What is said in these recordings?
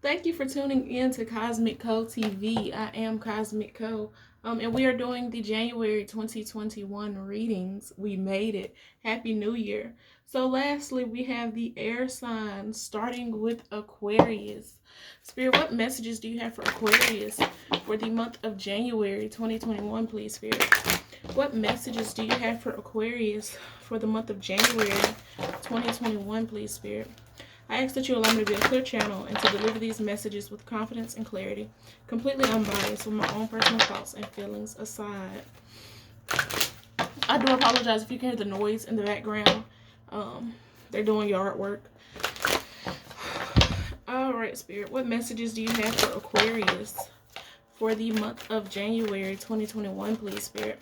Thank you for tuning in to Cosmic Co TV. I am Cosmic Co. And we are doing the January 2021 readings. We made it. Happy New Year. So lastly, we have the air signs, starting with Aquarius. Spirit, what messages do you have for Aquarius for the month of January 2021, please, Spirit? What messages do you have for Aquarius for the month of January 2021, please, Spirit? I ask that you allow me to be a clear channel and to deliver these messages with confidence and clarity, completely unbiased with my own personal thoughts and feelings aside. I do apologize if you can hear the noise in the background. They're doing yard work. Alright, Spirit, what messages do you have for Aquarius for the month of January 2021, please, Spirit?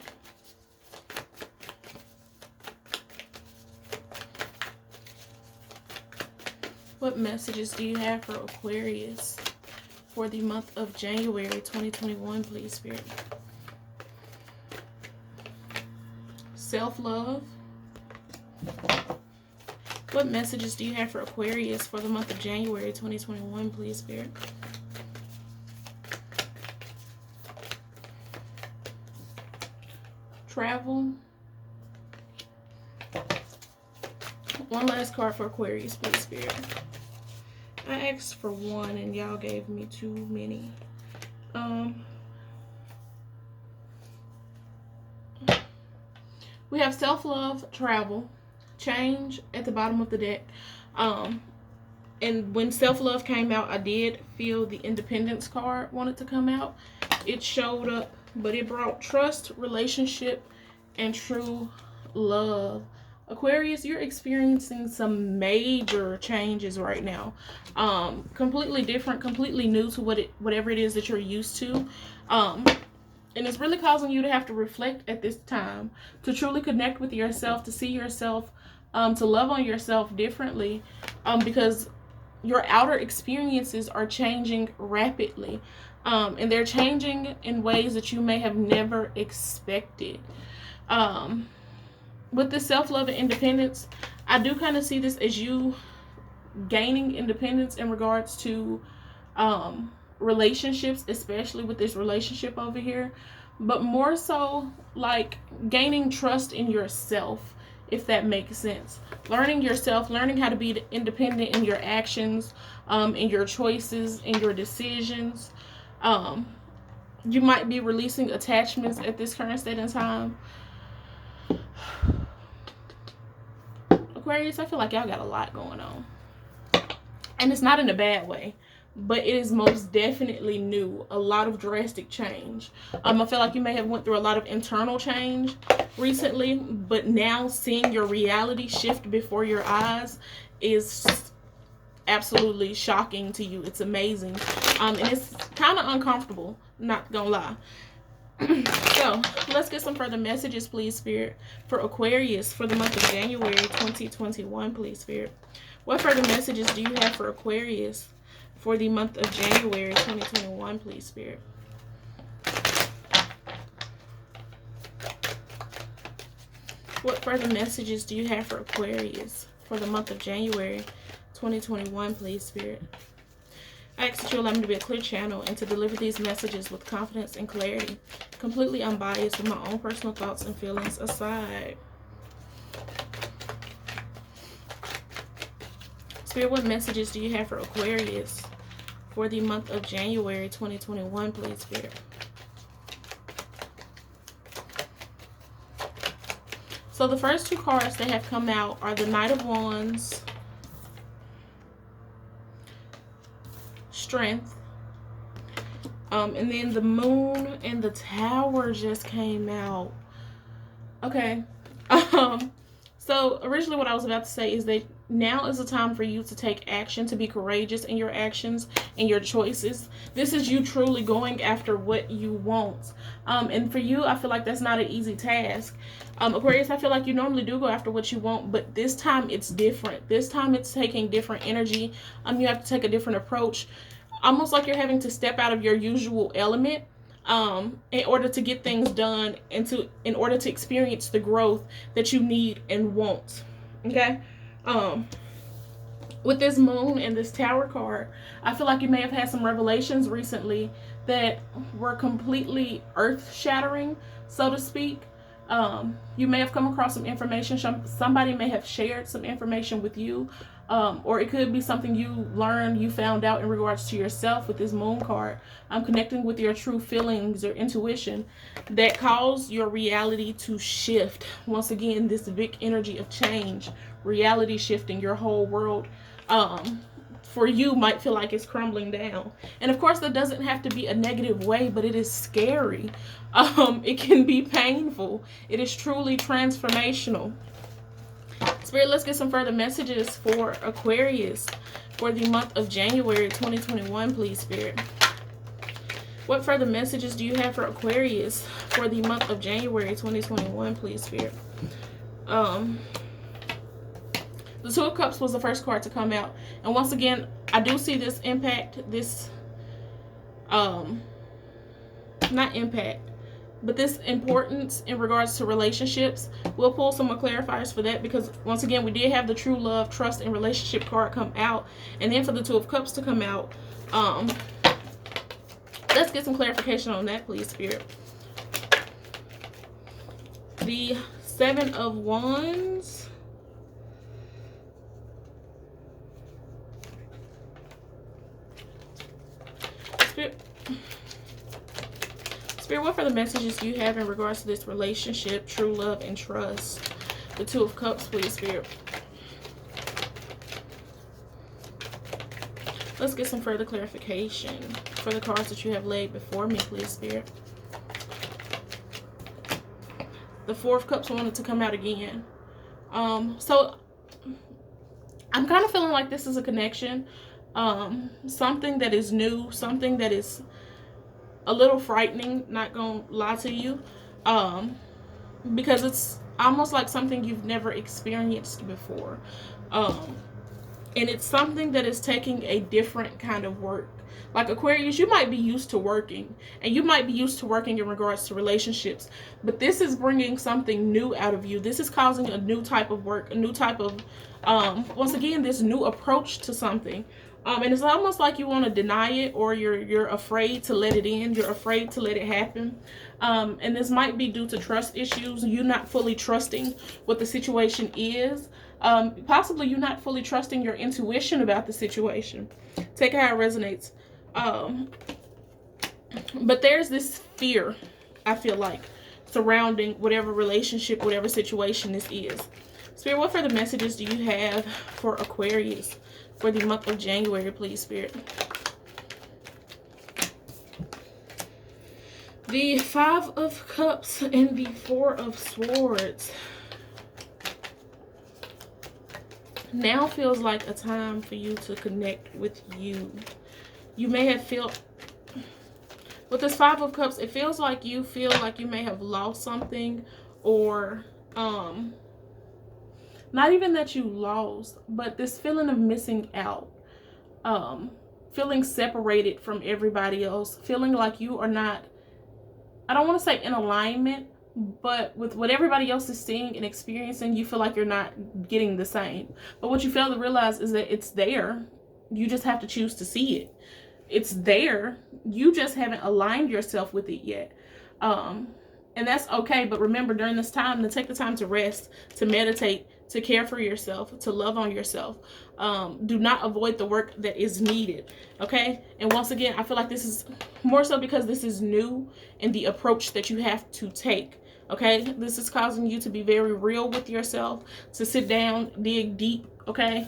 What messages do you have for Aquarius for the month of January 2021, please, Spirit? Self-love. What messages do you have for Aquarius for the month of January 2021, please, Spirit? Travel. One last card for Aquarius, please, Spirit. I asked for one and y'all gave me too many. We have self-love, travel, change at the bottom of the deck. And when self-love came out, I did feel the independence card wanted to come out. It showed up, but it brought trust, relationship, and true love. Aquarius, you're experiencing some major changes right now. Completely different, completely new to whatever it is that you're used to. And it's really causing you to have to reflect at this time, to truly connect with yourself, to see yourself, to love on yourself differently, because your outer experiences are changing rapidly. And they're changing in ways that you may have never expected. With this self-love and independence, I do kind of see this as you gaining independence in regards to relationships, especially with this relationship over here, but more so like gaining trust in yourself, if that makes sense. Learning yourself, learning how to be independent in your actions, in your choices, in your decisions. You might be releasing attachments at this current state in time. Aquarius, I feel like y'all got a lot going on. And it's not in a bad way, but it is most definitely new. A lot of drastic change. I feel like you may have went through a lot of internal change recently, but now seeing your reality shift before your eyes is absolutely shocking to you. It's amazing. And it's kind of uncomfortable, not gonna lie. So let's get some further messages, please, Spirit, for Aquarius for the month of January 2021, please, Spirit. What further messages do you have for Aquarius for the month of January 2021, please, Spirit? What further messages do you have for Aquarius for the month of January 2021, please, Spirit? I ask that you allow me to be a clear channel and to deliver these messages with confidence and clarity, completely unbiased with my own personal thoughts and feelings aside. Spirit, what messages do you have for Aquarius for the month of January 2021, please, Spirit? So the first two cards that have come out are the Knight of Wands, Strength, and then the Moon and the Tower just came out. Okay. So originally what I was about to say is that now is the time for you to take action, to be courageous in your actions and your choices. This is you truly going after what you want. And for you, I feel like that's not an easy task. Aquarius, I feel like you normally do go after what you want, but this time it's different. This time it's taking different energy. You have to take a different approach. Almost like you're having to step out of your usual element in order to get things done and in order to experience the growth that you need and want. Okay. with this moon and this tower card, I feel like you may have had some revelations recently that were completely earth-shattering, so to speak. You may have come across some information. Somebody may have shared some information with you, or it could be something you learned, you found out in regards to yourself with this moon card. Connecting with your true feelings or intuition that caused your reality to shift. Once again, this big energy of change, reality shifting, your whole world for you might feel like it's crumbling down. And of course, that doesn't have to be a negative way, but it is scary. It can be painful. It is truly transformational. Spirit, let's get some further messages for Aquarius for the month of January 2021, please, Spirit. What further messages do you have for Aquarius for the month of January 2021, please, Spirit? The Two of Cups was the first card to come out. And once again, I do see this impact, this, not impact, but this importance in regards to relationships. We'll pull some more clarifiers for that because, once again, we did have the true love, trust, and relationship card come out. And then for the Two of Cups to come out, let's get some clarification on that, please, Spirit. The Seven of Wands. Spirit, what further messages do you have in regards to this relationship, true love, and trust? The Two of Cups, please, Spirit. Let's get some further clarification for the cards that you have laid before me, please, Spirit. The Four of Cups wanted to come out again. So I'm kind of feeling like this is a connection. Something that is new, something that is a little frightening, not gonna lie to you, because it's almost like something you've never experienced before, and it's something that is taking a different kind of work. Like Aquarius, you might be used to working, and you might be used to working in regards to relationships, but this is bringing something new out of you. This is causing a new type of work, a new type of, once again, this new approach to something. And it's almost like you want to deny it, or you're afraid to let it in. You're afraid to let it happen. And this might be due to trust issues. You not fully trusting what the situation is. Possibly you not fully trusting your intuition about the situation. Take how it resonates. But there's this fear, I feel like, surrounding whatever relationship, whatever situation this is. Spirit, what further messages do you have for Aquarius for the month of January, please, Spirit? The Five of Cups and the Four of Swords. Now feels like a time for you to connect with you. You may have felt, with this Five of Cups, it feels like you feel like you may have lost something, or not even that you lost, but this feeling of missing out, feeling separated from everybody else, feeling like you are not, I don't want to say in alignment, but with what everybody else is seeing and experiencing, you feel like you're not getting the same. But what you fail to realize is that it's there. You just have to choose to see it. It's there. You just haven't aligned yourself with it yet. And that's okay. But remember, during this time, to take the time to rest, to meditate, to care for yourself, to love on yourself. Do not avoid the work that is needed. Okay. And once again, I feel like this is more so because this is new in the approach that you have to take. Okay. This is causing you to be very real with yourself, to sit down, dig deep. Okay.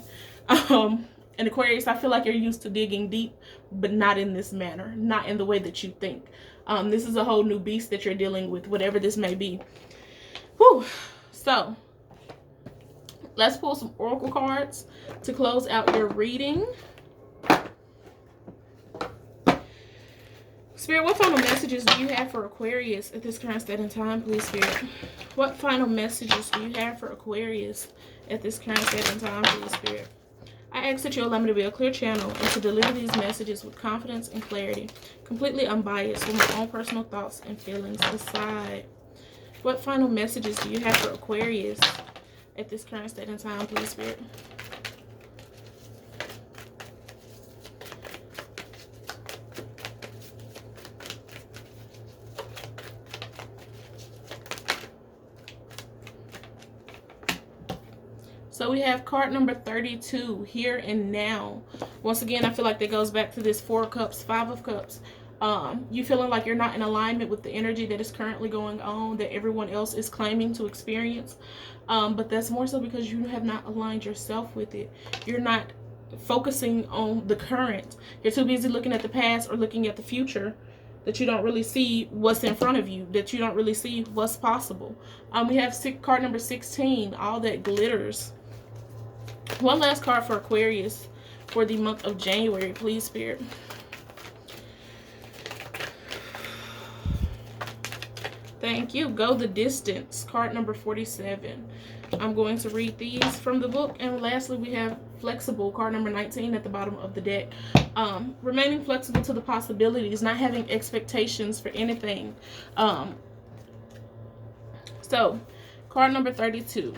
And Aquarius, I feel like you're used to digging deep, but not in this manner, not in the way that you think. This is a whole new beast that you're dealing with, whatever this may be. Whew. So let's pull some oracle cards to close out your reading. Spirit, what final messages do you have for Aquarius at this current state in time, please, Spirit? What final messages do you have for Aquarius at this current state in time, please, Spirit? I ask that you allow me to be a clear channel and to deliver these messages with confidence and clarity, completely unbiased, with my own personal thoughts and feelings aside. What final messages do you have for Aquarius at this current state in time, please, Spirit? So we have card number 32, here and now. Once again, I feel like that goes back to this 4 of Cups, 5 of Cups. You feeling like you're not in alignment with the energy that is currently going on, that everyone else is claiming to experience. But that's more so because you have not aligned yourself with it. You're not focusing on the current. You're too busy looking at the past or looking at the future, that you don't really see what's in front of you, that you don't really see what's possible. We have card number 16, all that glitters. One last card for Aquarius for the month of January, please, Spirit. Thank you. Go the distance. Card number 47. I'm going to read these from the book. And lastly, we have flexible. Card number 19 at the bottom of the deck. Remaining flexible to the possibilities. Not having expectations for anything. So, card number 32.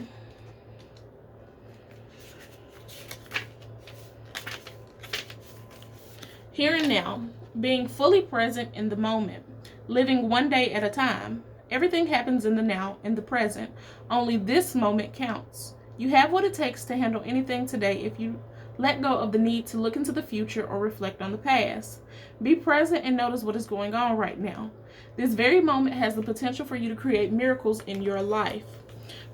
Here and now. Being fully present in the moment. Living one day at a time. Everything happens in the now, in the present. Only this moment counts. You have what it takes to handle anything today if you let go of the need to look into the future or reflect on the past. Be present and notice what is going on right now. This very moment has the potential for you to create miracles in your life.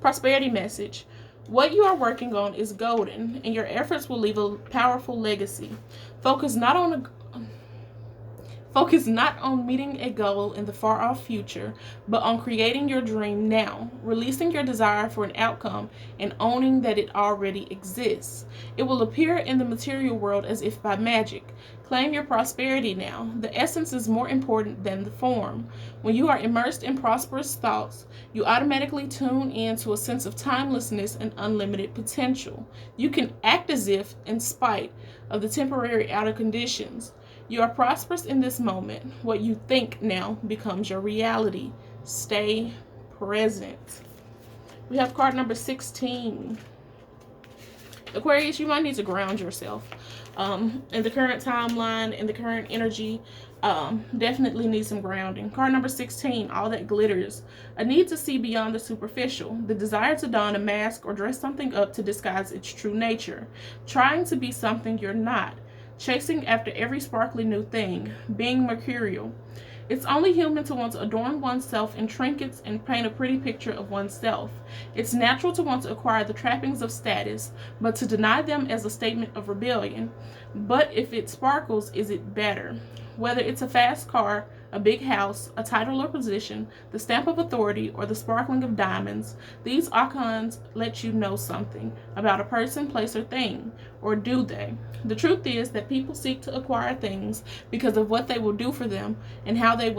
Prosperity message. What you are working on is golden, and your efforts will leave a powerful legacy. Focus not on meeting a goal in the far-off future, but on creating your dream now, releasing your desire for an outcome, and owning that it already exists. It will appear in the material world as if by magic. Claim your prosperity now. The essence is more important than the form. When you are immersed in prosperous thoughts, you automatically tune in to a sense of timelessness and unlimited potential. You can act as if, in spite of the temporary outer conditions, you are prosperous in this moment. What you think now becomes your reality. Stay present. We have card number 16. Aquarius, you might need to ground yourself. In the current timeline, in the current energy, definitely need some grounding. Card number 16, all that glitters. A need to see beyond the superficial. The desire to don a mask or dress something up to disguise its true nature. Trying to be something you're not. Chasing after every sparkly new thing, being mercurial. It's only human to want to adorn oneself in trinkets and paint a pretty picture of oneself. It's natural to want to acquire the trappings of status, but to deny them as a statement of rebellion. But if it sparkles, is it better? Whether it's a fast car, a big house, a title or position, the stamp of authority, or the sparkling of diamonds, these icons let you know something about a person, place, or thing. Or do they? The truth is that people seek to acquire things because of what they will do for them and how they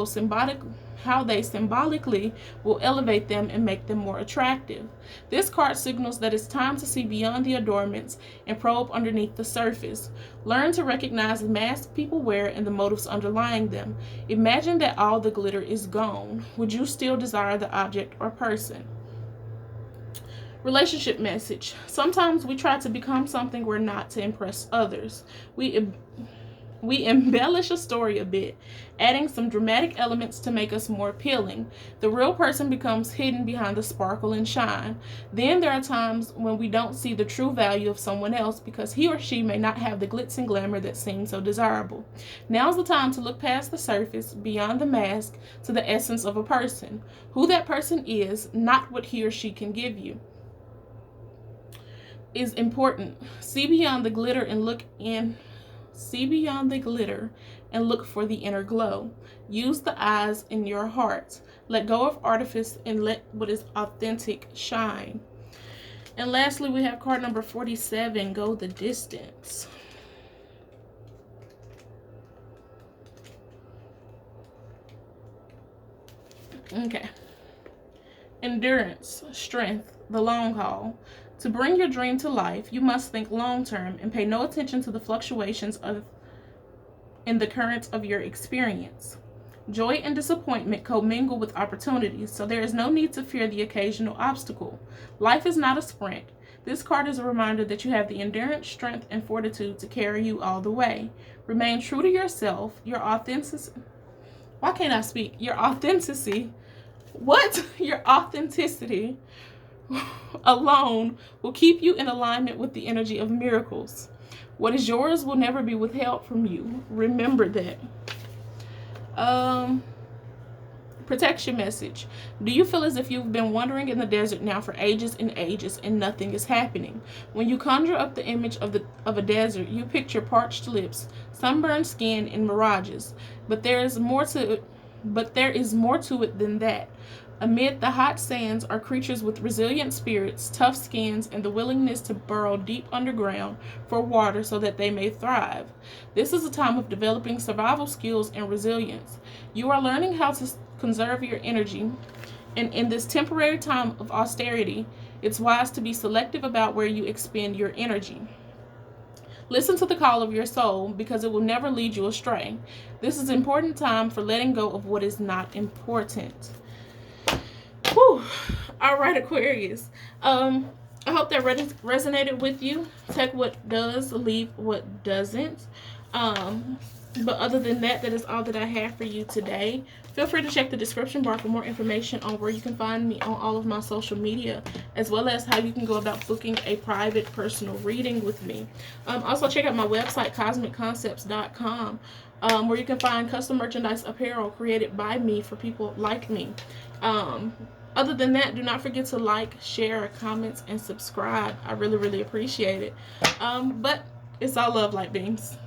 symbolically will elevate them and make them more attractive. This card signals that it's time to see beyond the adornments and probe underneath the surface. Learn to recognize the masks people wear and the motives underlying them. Imagine that all the glitter is gone. Would you still desire the object or person? Relationship message. Sometimes we try to become something we're not to impress others. We embellish a story a bit, adding some dramatic elements to make us more appealing. The real person becomes hidden behind the sparkle and shine. Then there are times when we don't see the true value of someone else because he or she may not have the glitz and glamour that seems so desirable. Now's the time to look past the surface, beyond the mask, to the essence of a person. Who that person is, not what he or she can give you, is important. See beyond the glitter and look for the inner glow. Use the eyes in your heart. Let go of artifice and let what is authentic shine. And lastly, we have card number 47, go the distance. Okay. Endurance, strength, the long haul. To bring your dream to life, you must think long-term and pay no attention to the fluctuations in the currents of your experience. Joy and disappointment commingle with opportunities, so there is no need to fear the occasional obstacle. Life is not a sprint. This card is a reminder that you have the endurance, strength, and fortitude to carry you all the way. Remain true to yourself, your authenticity. Why can't I speak? Your authenticity. What? Your authenticity. alone will keep you in alignment with the energy of miracles. What is yours will never be withheld from you. Remember that. Protection message. Do you feel as if you've been wandering in the desert now for ages and ages and nothing is happening? When you conjure up the image of a desert, you picture parched lips, sunburned skin, and mirages. But there is more to it than that. Amid the hot sands are creatures with resilient spirits, tough skins, and the willingness to burrow deep underground for water so that they may thrive. This is a time of developing survival skills and resilience. You are learning how to conserve your energy, and in this temporary time of austerity, it's wise to be selective about where you expend your energy. Listen to the call of your soul because it will never lead you astray. This is an important time for letting go of what is not important. Whew. All right, Aquarius. I hope that resonated with you. Take what does, leave what doesn't. But other than that, that is all that I have for you today. Feel free to check the description bar for more information on where you can find me on all of my social media, as well as how you can go about booking a private personal reading with me. Also, check out my website, KosmicKoncepts.com, where you can find custom merchandise apparel created by me for people like me. Other than that, do not forget to like, share, comment, and subscribe. I really, really appreciate it. But it's all love, light beings.